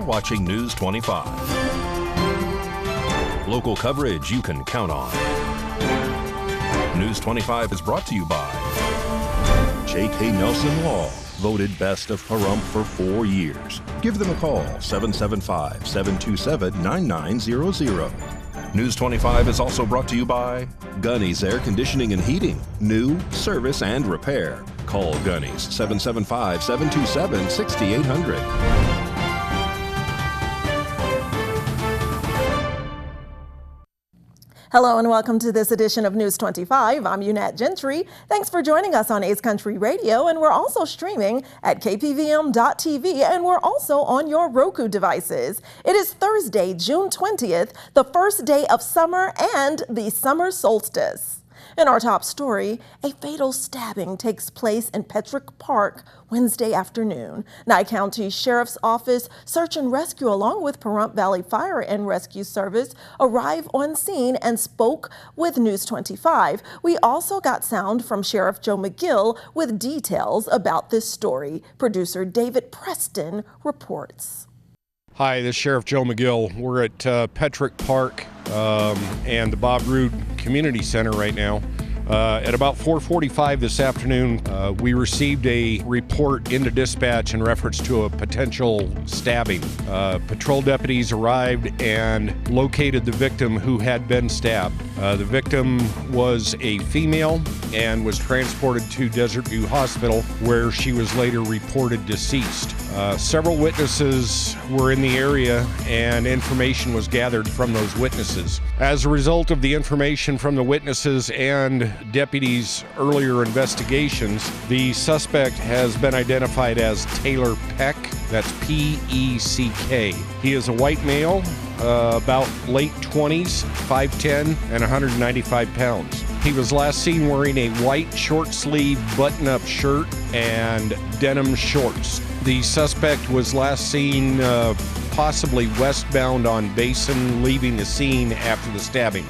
watching News 25. Local coverage you can count on. News 25 is brought to you by J.K. Nelson Law, voted best of Pahrump for 4 years. Give them a call, 775-727-9900. News 25 is also brought to you by Gunny's Air Conditioning and Heating. New, service, and repair. Call Gunny's, 775-727-6800. Hello and welcome to this edition of News 25. I'm Unat Gentry. Thanks for joining us on Ace Country Radio, and we're also streaming at KPVM.TV, and we're also on your Roku devices. It is Thursday, June 20th, the first day of summer and the summer solstice. In our top story, a fatal stabbing takes place in Pahrump Park Wednesday afternoon. Nye County Sheriff's Office Search and Rescue along with Pahrump Valley Fire and Rescue Service arrived on scene and spoke with News 25. We also got sound from Sheriff Joe McGill with details about this story. Producer David Preston reports. Hi, this is Sheriff Joe McGill. We're at Pahrump Park and the Bob Roode Community Center right now. At about 4:45 this afternoon, we received a report into dispatch in reference to a potential stabbing. Patrol deputies arrived and located the victim who had been stabbed. The victim was a female and was transported to Desert View Hospital, where she was later reported deceased. Several witnesses were in the area and information was gathered from those witnesses. As a result of the information from the witnesses and deputies' earlier investigations, the suspect has been identified as Taylor Peck. That's P-E-C-K. He is a white male, about late 20s, 5'10", and 195 pounds. He was last seen wearing a white short-sleeve button-up shirt and denim shorts. The suspect was last seen possibly westbound on Basin, leaving the scene after the stabbing.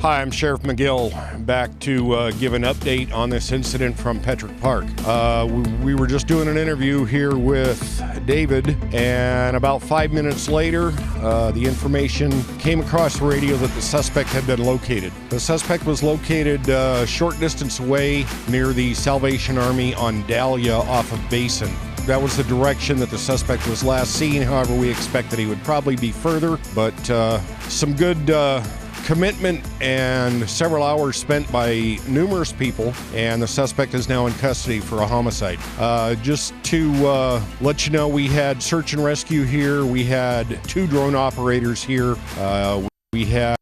Hi, I'm Sheriff McGill, back to give an update on this incident from Pahrump Park. We were just doing an interview here with David, and about 5 minutes later, the information came across the radio that the suspect had been located. The suspect was located a short distance away near the Salvation Army on Dahlia off of Basin. That was the direction that the suspect was last seen. However, we expect that he would probably be further, but some good commitment and several hours spent by numerous people, and the suspect is now in custody for a homicide. Just to let you know, we had search and rescue here. We had 2 drone operators here. We had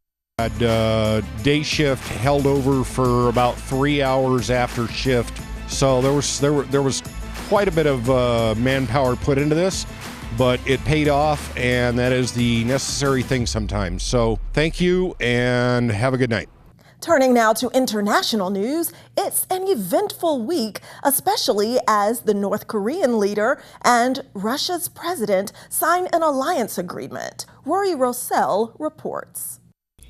day shift held over for about 3 hours after shift. So there was quite a bit of manpower put into this, but it paid off, and that is the necessary thing sometimes. So thank you and have a good night. Turning now to international news, it's an eventful week, especially as the North Korean leader and Russia's president sign an alliance agreement. Rory Rossell reports.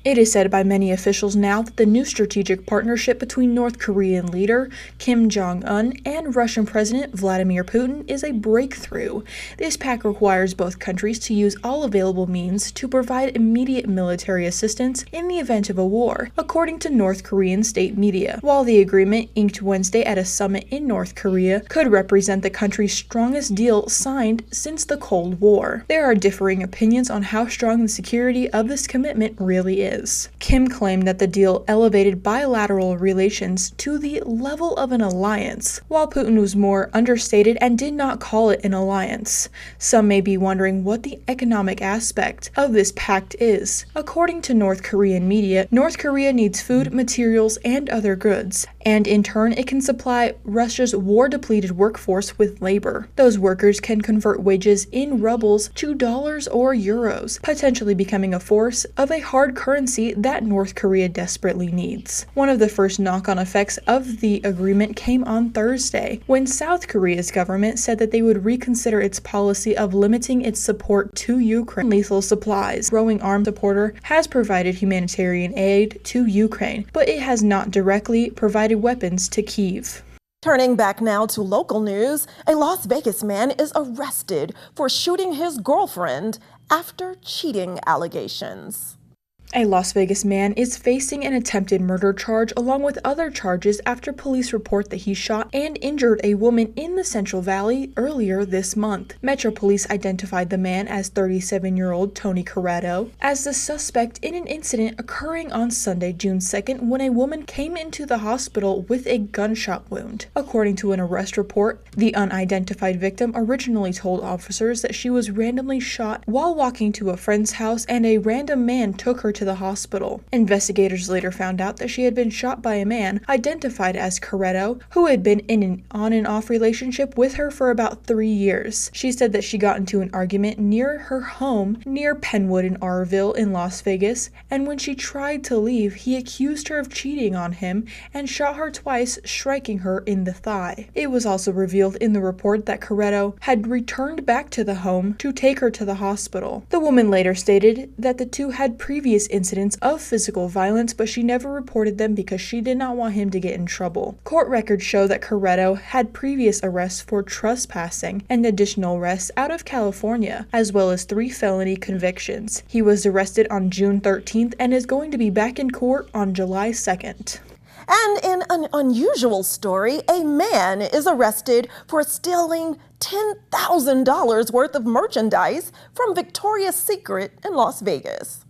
It is said by many officials now that the new strategic partnership between North Korean leader Kim Jong-un and Russian President Vladimir Putin is a breakthrough. This pact requires both countries to use all available means to provide immediate military assistance in the event of a war, according to North Korean state media. While the agreement, inked Wednesday at a summit in North Korea, could represent the country's strongest deal signed since the Cold War, there are differing opinions on how strong the security of this commitment really is. is. Kim claimed that the deal elevated bilateral relations to the level of an alliance, while Putin was more understated and did not call it an alliance. Some may be wondering what the economic aspect of this pact is. According to North Korean media, North Korea needs food, materials, and other goods, and in turn it can supply Russia's war-depleted workforce with labor. Those workers can convert wages in rubles to dollars or euros, potentially becoming a force of a hard currency that North Korea desperately needs. One of the first knock-on effects of the agreement came on Thursday, when South Korea's government said that they would reconsider its policy of limiting its support to Ukraine lethal supplies. Growing arms supporter has provided humanitarian aid to Ukraine, but it has not directly provided weapons to Kyiv. Turning back now to local news, a Las Vegas man is arrested for shooting his girlfriend after cheating allegations. A Las Vegas man is facing an attempted murder charge along with other charges after police report that he shot and injured a woman in the Central Valley earlier this month. Metro Police identified the man as 37-year-old Tony Corrado as the suspect in an incident occurring on Sunday, June 2nd, when a woman came into the hospital with a gunshot wound. According to an arrest report, the unidentified victim originally told officers that she was randomly shot while walking to a friend's house and a random man took her to the hospital. Investigators later found out that she had been shot by a man identified as Corretto, who had been in an on and off relationship with her for about 3 years. She said that she got into an argument near her home near Penwood in Arville in Las Vegas, and when she tried to leave, he accused her of cheating on him and shot her twice, striking her in the thigh. It was also revealed in the report that Corretto had returned back to the home to take her to the hospital. The woman later stated that the two had previous incidents of physical violence, but she never reported them because she did not want him to get in trouble. Court records show that Corretto had previous arrests for trespassing and additional arrests out of California, as well as 3 felony convictions. He was arrested on June 13th and is going to be back in court on July 2nd. And in an unusual story, a man is arrested for stealing $10,000 worth of merchandise from Victoria's Secret in Las Vegas.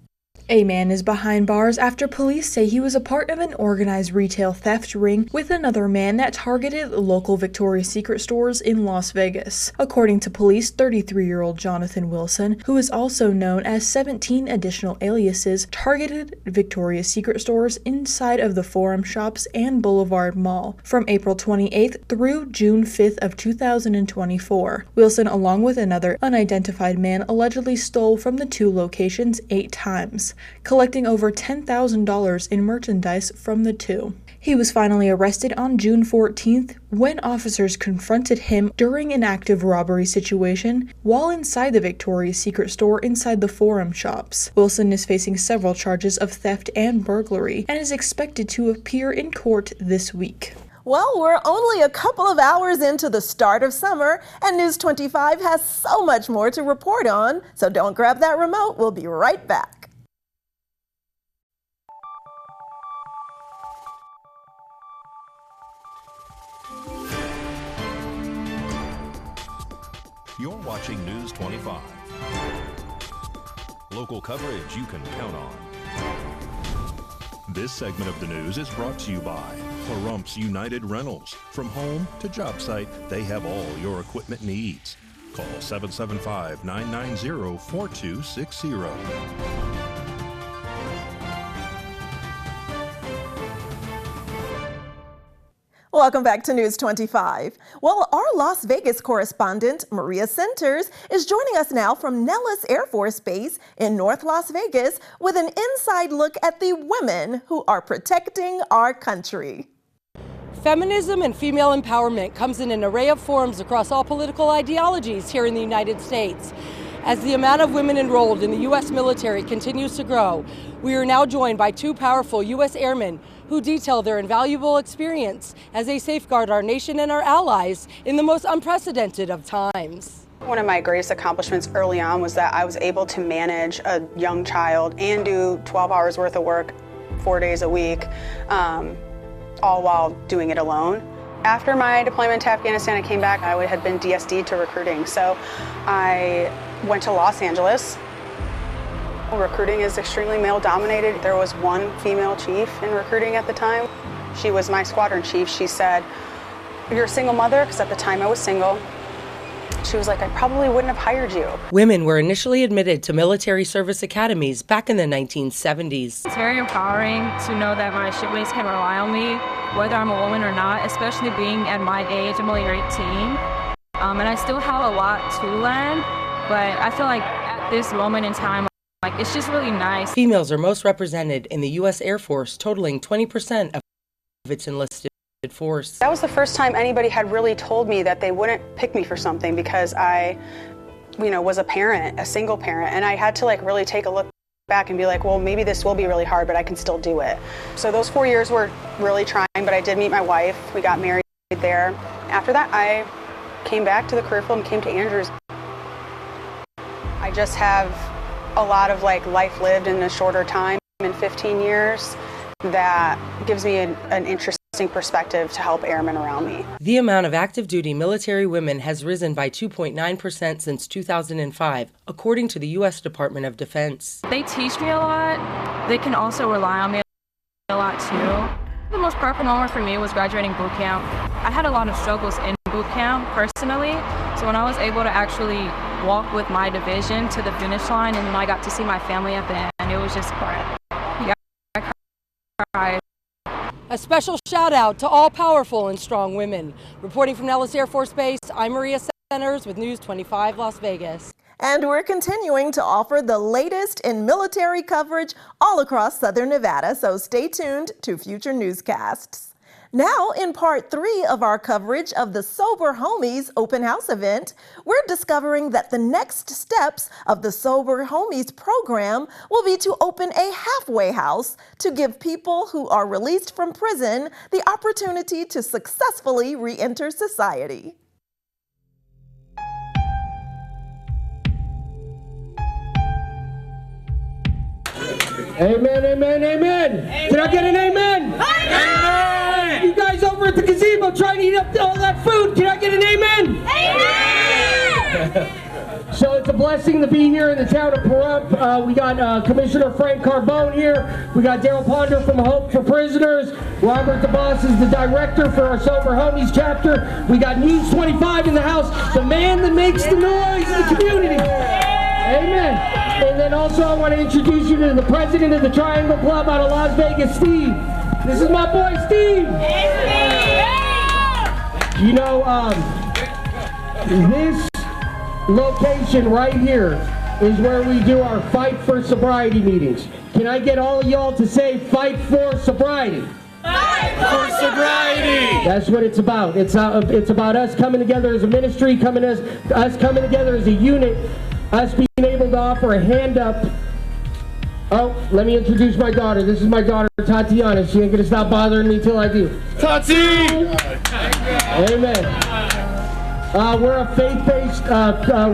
A man is behind bars after police say he was a part of an organized retail theft ring with another man that targeted local Victoria's Secret stores in Las Vegas. According to police, 33-year-old Jonathan Wilson, who is also known as 17 additional aliases, targeted Victoria's Secret stores inside of the Pahrump shops and Boulevard Mall from April 28th through June 5th of 2024. Wilson, along with another unidentified man, allegedly stole from the 2 locations 8 times, collecting over $10,000 in merchandise from the 2. He was finally arrested on June 14th when officers confronted him during an active robbery situation while inside the Victoria's Secret store inside the Pahrump shops. Wilson is facing several charges of theft and burglary and is expected to appear in court this week. Well, we're only a couple of hours into the start of summer, and News 25 has so much more to report on, so don't grab that remote. We'll be right back. You're watching News 25. Local coverage you can count on. This segment of the news is brought to you by Pahrump's United Rentals. From home to job site, they have all your equipment needs. Call 775-990-4260. Welcome back to News 25. Well, our Las Vegas correspondent, Maria Centers, is joining us now from Nellis Air Force Base in North Las Vegas with an inside look at the women who are protecting our country. Feminism and female empowerment comes in an array of forms across all political ideologies here in the United States. As the amount of women enrolled in the U.S. military continues to grow, we are now joined by 2 powerful U.S. airmen who detail their invaluable experience as they safeguard our nation and our allies in the most unprecedented of times. One of my greatest accomplishments early on was that I was able to manage a young child and do 12 hours worth of work 4 days a week, all while doing it alone. After my deployment to Afghanistan, I came back. I had been DSD'd to recruiting, so I went to Los Angeles, Recruiting is extremely male-dominated. There was one female chief in recruiting at the time. She was my squadron chief. She said, "You're a single mother?" Because at the time I was single. She was like, "I probably wouldn't have hired you." Women were initially admitted to military service academies back in the 1970s. It's very empowering to know that my shipmates can rely on me, whether I'm a woman or not, especially being at my age. I'm only 18, and I still have a lot to learn, but I feel like at this moment in time, like, it's just really nice. Females are most represented in the U.S. Air Force, totaling 20% of its enlisted force. That was the first time anybody had really told me that they wouldn't pick me for something because I, was a parent, a single parent, and I had to really take a look back and be like, well, maybe this will be really hard, but I can still do it. So those 4 years were really trying, but I did meet my wife. We got married there. After that, I came back to the career field and came to Andrews. I just have a lot of life lived in a shorter time, in 15 years, that gives me an interesting perspective to help airmen around me. The amount of active duty military women has risen by 2.9% since 2005, according to the U.S. Department of Defense. They teach me a lot. They can also rely on me a lot too. The most powerful moment for me was graduating boot camp. I had a lot of struggles in boot camp personally, so when I was able to actually walk with my division to the finish line and I got to see my family at the end, it was just great. I cried. A special shout out to all powerful and strong women. Reporting from Nellis Air Force Base, I'm Maria Centers with News 25 Las Vegas. And we're continuing to offer the latest in military coverage all across Southern Nevada, so stay tuned to future newscasts. Now, in part 3 of our coverage of the Sober Homies open house event, we're discovering that the next steps of the Sober Homies program will be to open a halfway house to give people who are released from prison the opportunity to successfully re-enter society. Amen, amen, amen. Can I get an amen? Amen. You guys over at the gazebo trying to eat up all that food. Can I get an amen? Amen. So it's a blessing to be here in the town of Pahrump. We got Commissioner Frank Carbone here. We got Daryl Ponder from Hope for Prisoners. Robert DeBoss is the director for our Sober Homies chapter. We got News 25 in the house, the man that makes the noise in the community. Amen. And then also I want to introduce you to the president of the Triangle Club out of Las Vegas, Steve. This is my boy, Steve. You know, this location right here is where we do our Fight for Sobriety meetings. Can I get all of y'all to say Fight for Sobriety? Fight for sobriety! That's what it's about. It's about us coming together as a ministry, us coming together as a unit, us being able to offer a hand up. Oh, let me introduce my daughter. This is my daughter, Tatiana. She ain't gonna stop bothering me till I do. Tati! Amen. We're a faith-based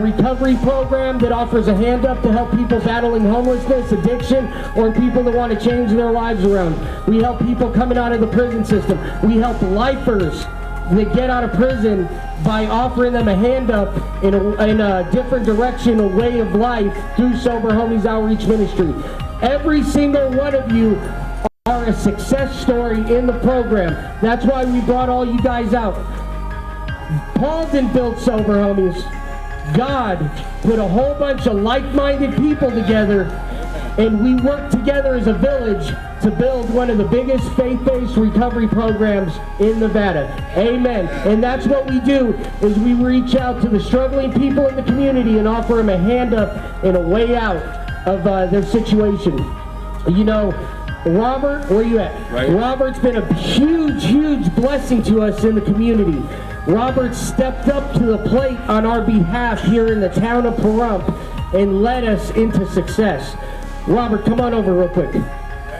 recovery program that offers a hand up to help people battling homelessness, addiction, or people that want to change their lives around. We help people coming out of the prison system. We help lifers that get out of prison by offering them a hand up in a different direction, a way of life through Sober Homies Outreach Ministry. Every single one of you are a success story in the program. That's why we brought all you guys out. Paul didn't build Sober Homies. God put a whole bunch of like-minded people together, and we worked together as a village to build one of the biggest faith-based recovery programs in Nevada. Amen. And that's what we do, is we reach out to the struggling people in the community and offer them a hand up and a way out of their situation. You know, Robert, where you at? Right. Robert's been a huge, huge blessing to us in the community. Robert stepped up to the plate on our behalf here in the town of Pahrump and led us into success. Robert, come on over real quick.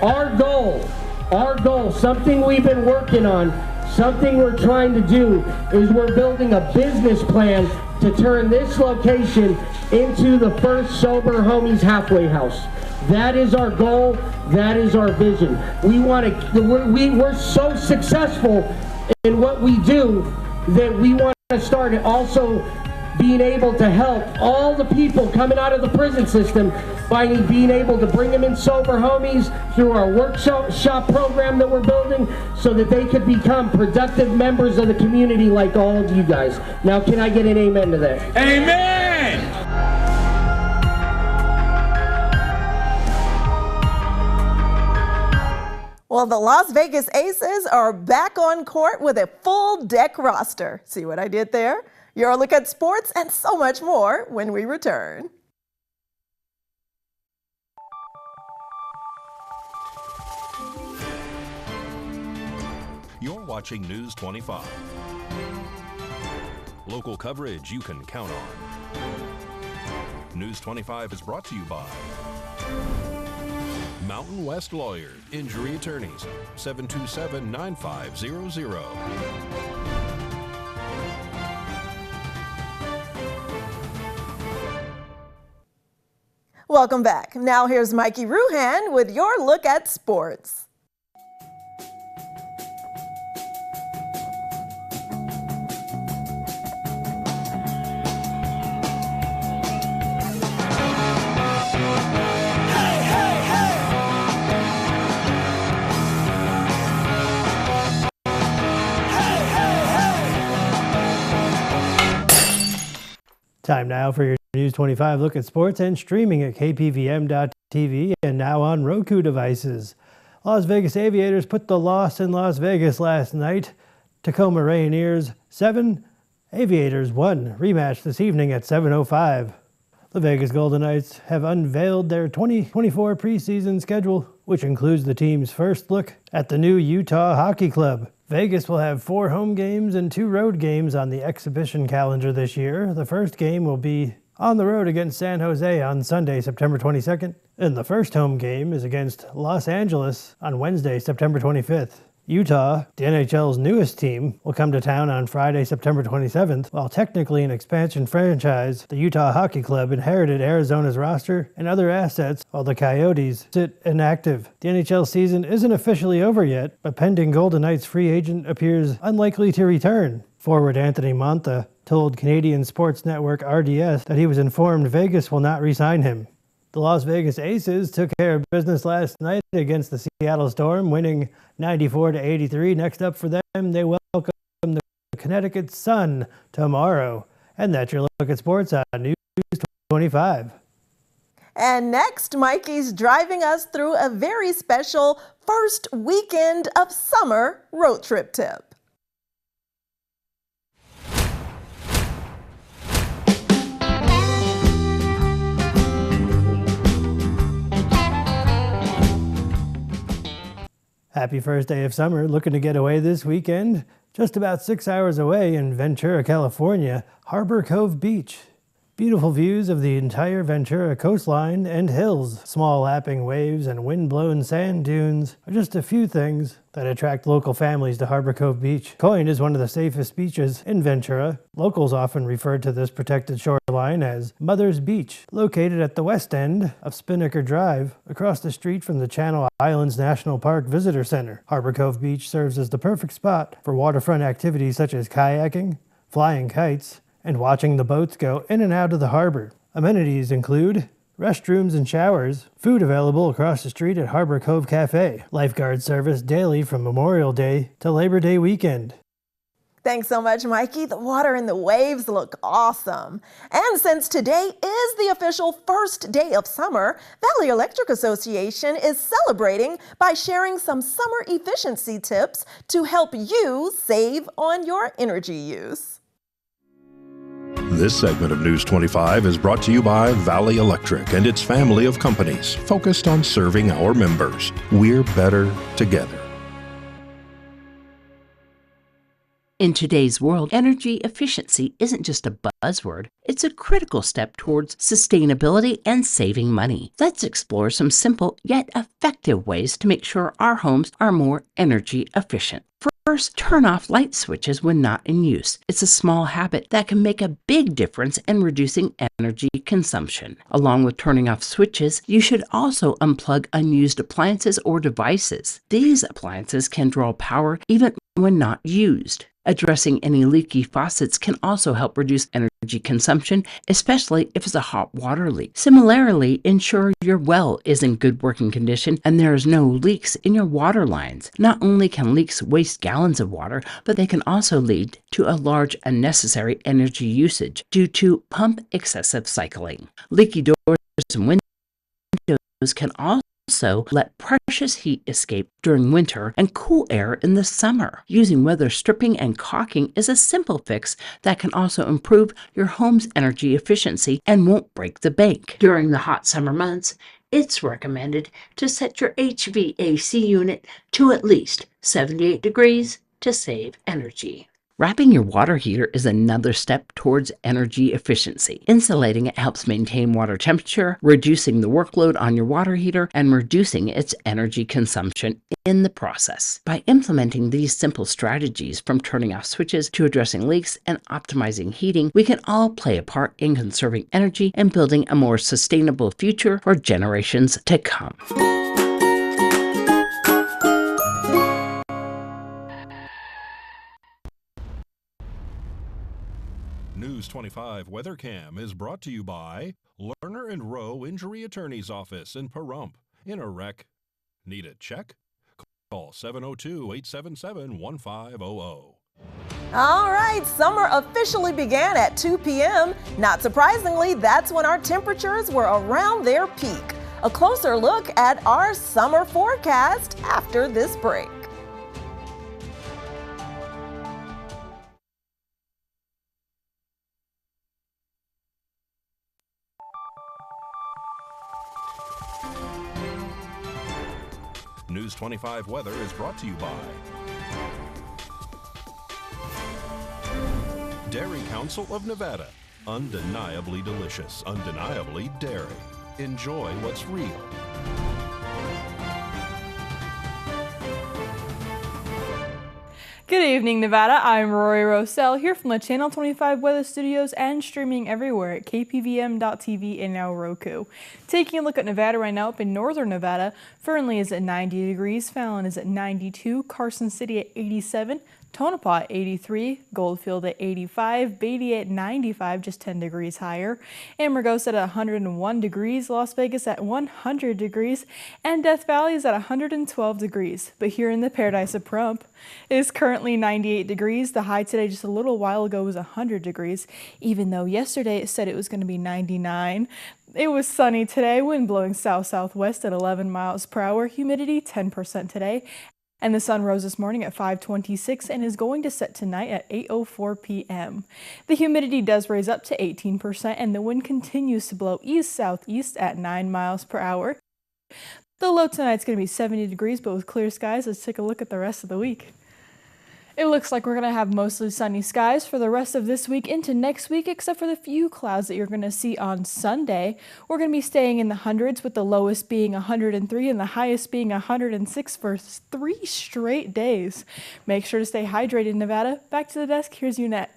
Our goal, something we've been working on, something we're trying to do, is we're building a business plan to turn this location into the first Sober Homies halfway house. That is our goal. That is our vision. We're so successful in what we do that we want to start also being able to help all the people coming out of the prison system by being able to bring them in sober homies through our workshop program that we're building so that they could become productive members of the community like all of you guys. Now, can I get an amen to that? Amen! Well, the Las Vegas Aces are back on court with a full deck roster. See what I did there? Your look at sports and so much more when we return. You're watching News 25. Local coverage you can count on. News 25 is brought to you by Mountain West Lawyer, Injury Attorneys, 727-9500. Welcome back. Now here's Mikey Ruhan with your look at sports. Time now for your News 25 look at sports and streaming at KPVM.TV and now on Roku devices. Las Vegas Aviators put the loss in Las Vegas last night. Tacoma Rainiers 7, Aviators 1. Rematch this evening at 7:05. The Vegas Golden Knights have unveiled their 2024 preseason schedule, which includes the team's first look at the new Utah Hockey Club. Vegas will have 4 home games and 2 road games on the exhibition calendar this year. The first game will be on the road against San Jose on Sunday, September 22nd, and the first home game is against Los Angeles on Wednesday, September 25th. Utah, the NHL's newest team, will come to town on Friday, September 27th. While technically an expansion franchise, the Utah Hockey Club inherited Arizona's roster and other assets, while the Coyotes sit inactive. The NHL season isn't officially over yet, but pending Golden Knights free agent appears unlikely to return. Forward Anthony Mantha told Canadian sports network RDS that he was informed Vegas will not re-sign him. The Las Vegas Aces took care of business last night against the Seattle Storm, winning 94-83. Next up for them, they welcome the Connecticut Sun tomorrow. And that's your look at sports on News 25. And next, Mikey's driving us through a very special first weekend of summer road trip tip. Happy first day of summer. Looking to get away this weekend? Just about 6 hours away in Ventura, California, Harbor Cove Beach. Beautiful views of the entire Ventura coastline and hills. Small lapping waves and wind-blown sand dunes are just a few things that attract local families to Harbor Cove Beach. Coyne is one of the safest beaches in Ventura. Locals often refer to this protected shoreline as Mother's Beach, located at the west end of Spinnaker Drive, across the street from the Channel Islands National Park Visitor Center. Harbor Cove Beach serves as the perfect spot for waterfront activities such as kayaking, flying kites, and watching the boats go in and out of the harbor. Amenities include restrooms and showers, food available across the street at Harbor Cove Cafe, lifeguard service daily from Memorial Day to Labor Day weekend. Thanks so much, Mikey. The water and the waves look awesome. And since today is the official first day of summer, Valley Electric Association is celebrating by sharing some summer efficiency tips to help you save on your energy use. This segment of News 25 is brought to you by Valley Electric and its family of companies focused on serving our members. We're better together. In today's world, energy efficiency isn't just a buzzword, it's a critical step towards sustainability and saving money. Let's explore some simple yet effective ways to make sure our homes are more energy efficient. First, turn off light switches when not in use. It's a small habit that can make a big difference in reducing energy consumption. Along with turning off switches, you should also unplug unused appliances or devices. These appliances can draw power even when not used. Addressing any leaky faucets can also help reduce energy consumption, especially if it's a hot water leak. Similarly, ensure your well is in good working condition and there is no leaks in your water lines. Not only can leaks waste gallons of water, but they can also lead to a large unnecessary energy usage due to pump excessive cycling. Leaky doors and windows can also let precious heat escape during winter and cool air in the summer. Using weather stripping and caulking is a simple fix that can also improve your home's energy efficiency and won't break the bank. During the hot summer months, it's recommended to set your HVAC unit to at least 78 degrees to save energy. Wrapping your water heater is another step towards energy efficiency. Insulating it helps maintain water temperature, reducing the workload on your water heater, and reducing its energy consumption in the process. By implementing these simple strategies, from turning off switches to addressing leaks and optimizing heating, we can all play a part in conserving energy and building a more sustainable future for generations to come. News 25 Weather Cam is brought to you by Lerner and Rowe Injury Attorney's Office in Pahrump. In a wreck, need a check? Call 702-877-1500. All right, summer officially began at 2 p.m. Not surprisingly, that's when our temperatures were around their peak. A closer look at our summer forecast after this break. News 25 weather is brought to you by Dairy Council of Nevada. Undeniably delicious, undeniably dairy. Enjoy what's real. Good evening, Nevada. I'm Rory Rosell here from the Channel 25 Weather Studios and streaming everywhere at KPVM.TV and now Roku. Taking a look at Nevada right now, up in northern Nevada, Fernley is at 90 degrees, Fallon is at 92, Carson City at 87, Tonopah at 83, Goldfield at 85, Beatty at 95, just 10 degrees higher, Amargosa at 101 degrees, Las Vegas at 100 degrees, and Death Valley is at 112 degrees. But here in the paradise of Pahrump, it is currently 98 degrees. The high today just a little while ago was 100 degrees, even though yesterday it said it was going to be 99. It was sunny today, wind blowing south-southwest at 11 miles per hour, humidity 10% today. And the sun rose this morning at 5:26 and is going to set tonight at 8:04 p.m. The humidity does raise up to 18% and the wind continues to blow east-southeast at 9 miles per hour. The low tonight's going to be 70 degrees, but with clear skies. Let's take a look at the rest of the week. It looks like we're going to have mostly sunny skies for the rest of this week into next week, except for the few clouds that you're going to see on Sunday. We're going to be staying in the hundreds, with the lowest being 103 and the highest being 106 for 3 straight days. Make sure to stay hydrated, Nevada. Back to the desk. Here's Unette.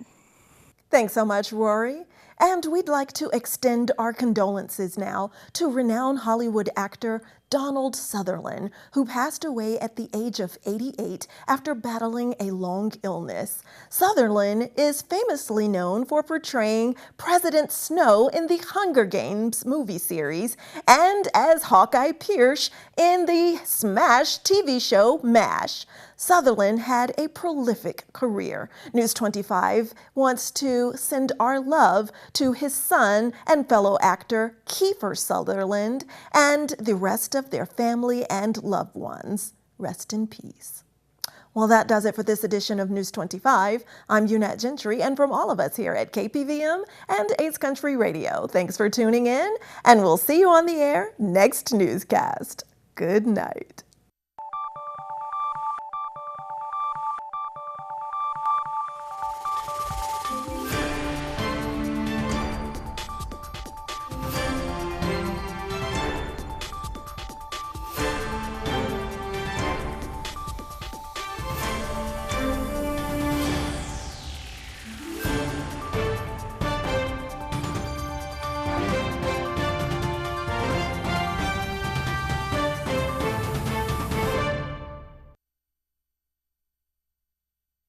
Thanks so much, Rory. And we'd like to extend our condolences now to renowned Hollywood actor Donald Sutherland, who passed away at the age of 88 after battling a long illness. Sutherland is famously known for portraying President Snow in the Hunger Games movie series and as Hawkeye Pierce in the smash TV show MASH. Sutherland had a prolific career. News 25 wants to send our love to his son and fellow actor Kiefer Sutherland and the rest of their family and loved ones. Rest in peace. Well, that does it for this edition of News 25. I'm Unette Gentry, and from all of us here at KPVM and Ace Country Radio, thanks for tuning in, and we'll see you on the air next newscast. Good night.